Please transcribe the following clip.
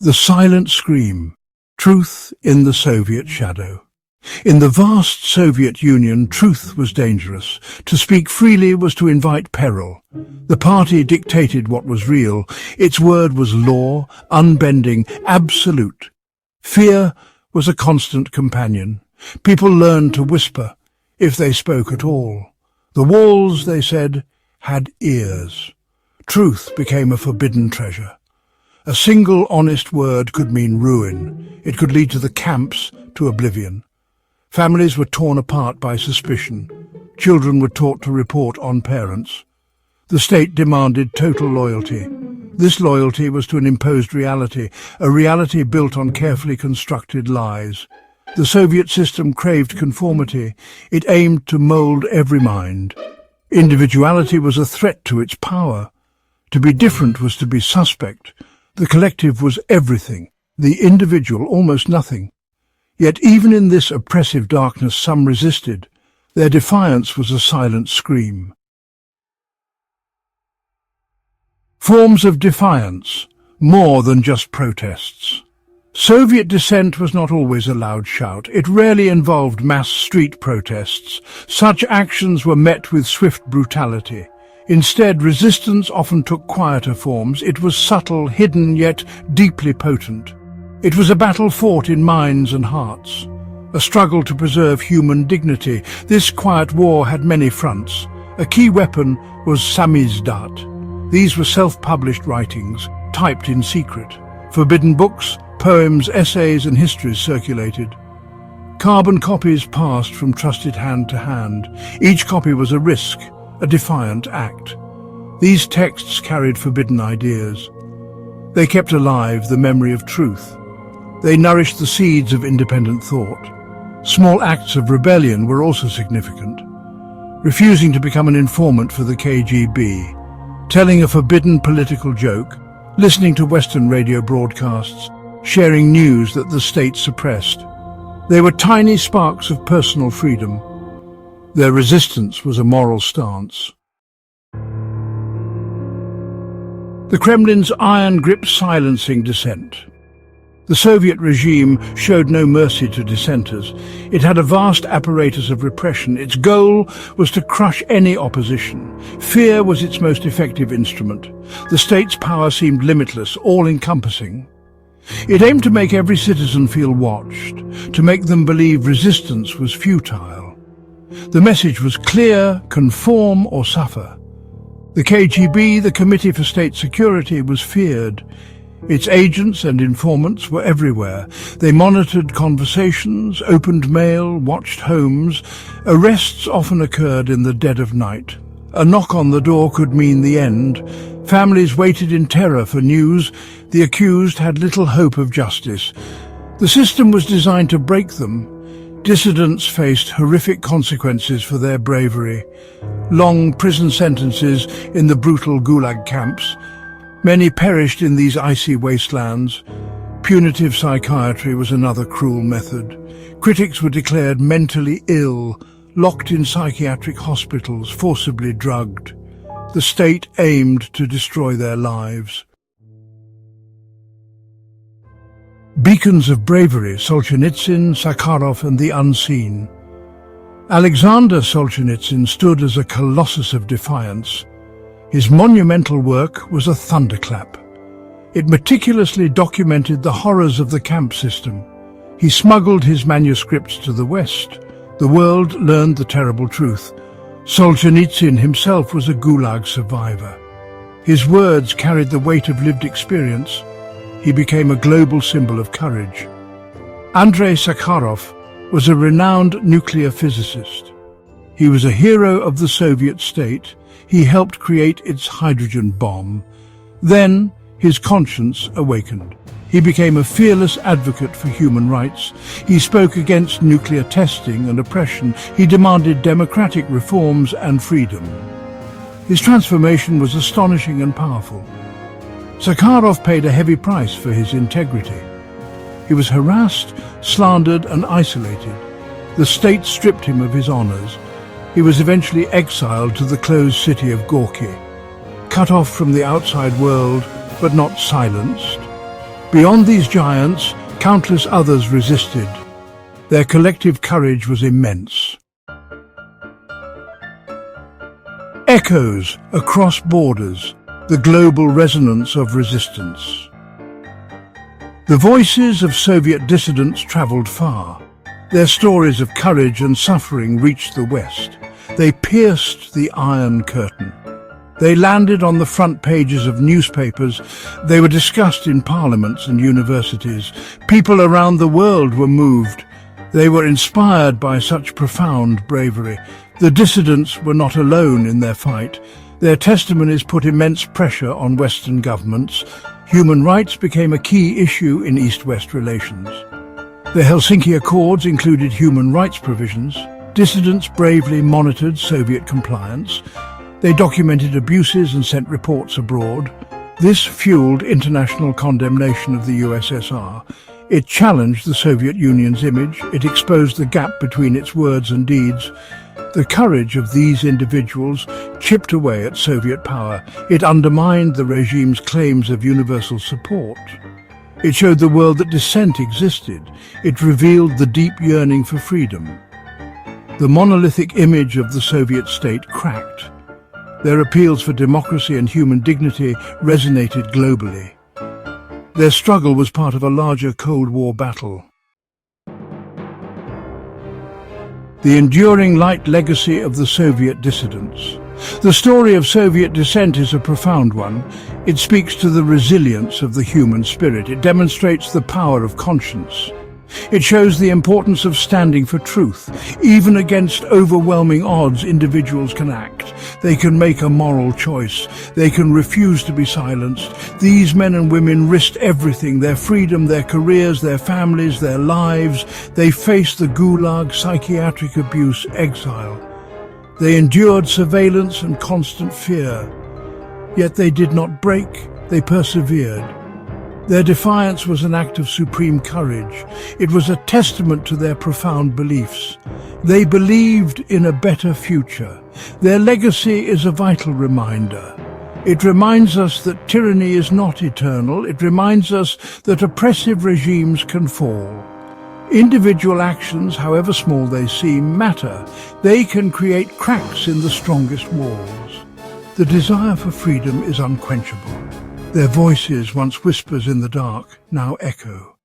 The silent scream. Truth in the Soviet shadow. In the vast Soviet Union, truth was dangerous. To speak freely was to invite peril. The party dictated what was real. Its word was law, unbending, absolute. Fear was a constant companion. People learned to whisper, if they spoke at all. The walls, they said, had ears. Truth became a forbidden treasure. A single honest word could mean ruin. It could lead to the camps, to oblivion. Families were torn apart by suspicion. Children were taught to report on parents. The state demanded total loyalty. This loyalty was to an imposed reality, a reality built on carefully constructed lies. The Soviet system craved conformity. It aimed to mold every mind. Individuality was a threat to its power. To be different was to be suspect. The collective was everything, the individual almost nothing. Yet even in this oppressive darkness some resisted. Their defiance was a silent scream. Forms of defiance, more than just protests. Soviet dissent was not always a loud shout. It rarely involved mass street protests. Such actions were met with swift brutality. Instead, resistance often took quieter forms. It was subtle, hidden, yet deeply potent. It was a battle fought in minds and hearts, a struggle to preserve human dignity. This quiet war had many fronts. A key weapon was samizdat. These were self-published writings, typed in secret. Forbidden books, poems, essays and histories circulated. Carbon copies passed from trusted hand to hand. Each copy was a risk, a defiant act. These texts carried forbidden ideas. They kept alive the memory of truth. They nourished the seeds of independent thought. Small acts of rebellion were also significant. Refusing to become an informant for the KGB, telling a forbidden political joke, listening to Western radio broadcasts, sharing news that the state suppressed. They were tiny sparks of personal freedom. Their resistance was a moral stance. The Kremlin's iron grip silencing dissent. The Soviet regime showed no mercy to dissenters. It had a vast apparatus of repression. Its goal was to crush any opposition. Fear was its most effective instrument. The state's power seemed limitless, all-encompassing. It aimed to make every citizen feel watched, to make them believe resistance was futile. The message was clear: conform or suffer. The KGB, the Committee for State Security, was feared. Its agents and informants were everywhere. They monitored conversations, opened mail, watched homes. Arrests often occurred in the dead of night. A knock on the door could mean the end. Families waited in terror for news. The accused had little hope of justice. The system was designed to break them. Dissidents faced horrific consequences for their bravery. Long prison sentences in the brutal Gulag camps. Many perished in these icy wastelands. Punitive psychiatry was another cruel method. Critics were declared mentally ill, locked in psychiatric hospitals, forcibly drugged. The state aimed to destroy their lives. Beacons of bravery: Solzhenitsyn, Sakharov and the unseen. Alexander Solzhenitsyn stood as a colossus of defiance. His monumental work was a thunderclap. It meticulously documented the horrors of the camp system. He smuggled his manuscripts to the West. The world learned the terrible truth. Solzhenitsyn himself was a Gulag survivor. His words carried the weight of lived experience. He became a global symbol of courage. Andrei Sakharov was a renowned nuclear physicist. He was a hero of the Soviet state. He helped create its hydrogen bomb. Then his conscience awakened. He became a fearless advocate for human rights. He spoke against nuclear testing and oppression. He demanded democratic reforms and freedom. His transformation was astonishing and powerful. Sakharov paid a heavy price for his integrity. He was harassed, slandered and isolated. The state stripped him of his honors. He was eventually exiled to the closed city of Gorky, cut off from the outside world, but not silenced. Beyond these giants, countless others resisted. Their collective courage was immense. Echoes across borders, the global resonance of resistance. The voices of Soviet dissidents traveled far. Their stories of courage and suffering reached the West. They pierced the Iron Curtain. They landed on the front pages of newspapers. They were discussed in parliaments and universities. People around the world were moved. They were inspired by such profound bravery. The dissidents were not alone in their fight. Their testimonies put immense pressure on Western governments. Human rights became a key issue in East-West relations. The Helsinki Accords included human rights provisions. Dissidents bravely monitored Soviet compliance. They documented abuses and sent reports abroad. This fueled international condemnation of the USSR. It challenged the Soviet Union's image. It exposed the gap between its words and deeds. The courage of these individuals chipped away at Soviet power. It undermined the regime's claims of universal support. It showed the world that dissent existed. It revealed the deep yearning for freedom. The monolithic image of the Soviet state cracked. Their appeals for democracy and human dignity resonated globally. Their struggle was part of a larger Cold War battle. The enduring light legacy of the Soviet dissidents. The story of Soviet dissent is a profound one. It speaks to the resilience of the human spirit. It demonstrates the power of conscience. It shows the importance of standing for truth. Even against overwhelming odds, individuals can act. They can make a moral choice. They can refuse to be silenced. These men and women risked everything, their freedom, their careers, their families, their lives. They faced the gulag, psychiatric abuse, exile. They endured surveillance and constant fear. Yet they did not break. They persevered. Their defiance was an act of supreme courage. It was a testament to their profound beliefs. They believed in a better future. Their legacy is a vital reminder. It reminds us that tyranny is not eternal. It reminds us that oppressive regimes can fall. Individual actions, however small they seem, matter. They can create cracks in the strongest walls. The desire for freedom is unquenchable. Their voices, once whispers in the dark, now echo.